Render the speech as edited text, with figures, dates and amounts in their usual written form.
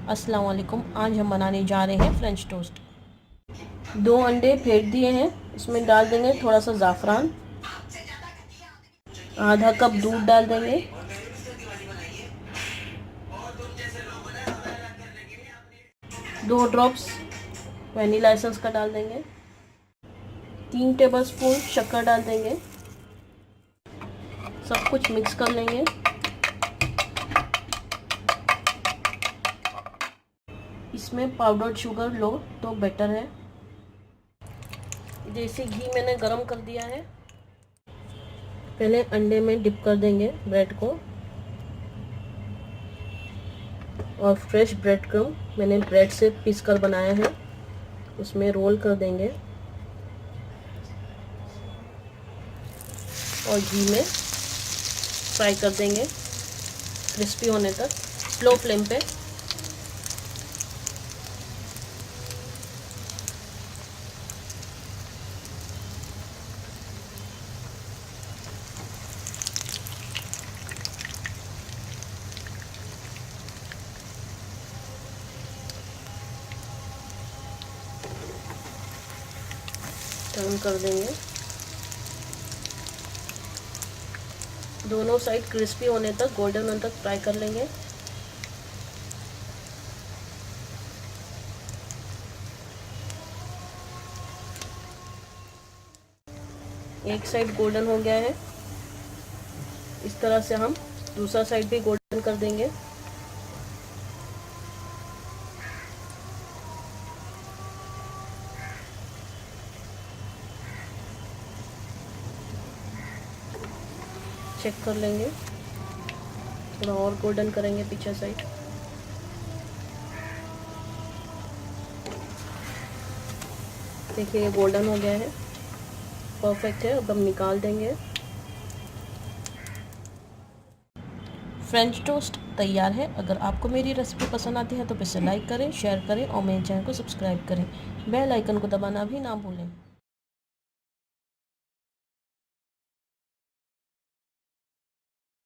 अस्सलाम वालेकुम। आज हम बनाने जा रहे हैं फ्रेंच टोस्ट। 2 अंडे फेंट दिए हैं, इसमें डाल देंगे थोड़ा सा ज़ाफ़रान, आधा कप दूध डाल देंगे, 2 ड्रॉप्स वनीला एसेंस का डाल देंगे, 3 टेबलस्पून शक्कर डाल देंगे, सब कुछ मिक्स कर लेंगे। इसमें पाउडर्ड शुगर लो तो बेटर है। देसी घी मैंने गरम कर दिया है। पहले अंडे में डिप कर देंगे ब्रेड को, और फ्रेश ब्रेड क्रम मैंने ब्रेड से पीस कर बनाया है, उसमें रोल कर देंगे और घी में फ्राई कर देंगे क्रिस्पी होने तक, स्लो फ्लेम पे। टर्न कर देंगे, दोनों साइड क्रिस्पी होने तक, गोल्डन होने तक फ्राई कर लेंगे। एक साइड गोल्डन हो गया है, इस तरह से हम दूसरा साइड भी गोल्डन कर देंगे। चेक कर लेंगे, थोड़ा और गोल्डन करेंगे पीछे साइड। देखिए ये गोल्डन हो गया है, परफेक्ट है। अब हम निकाल देंगे। फ्रेंच टोस्ट तैयार है। अगर आपको मेरी रेसिपी पसंद आती है तो इसे लाइक करें, शेयर करें और मेरे चैनल को सब्सक्राइब करें। बेल आइकन को दबाना भी ना भूलें।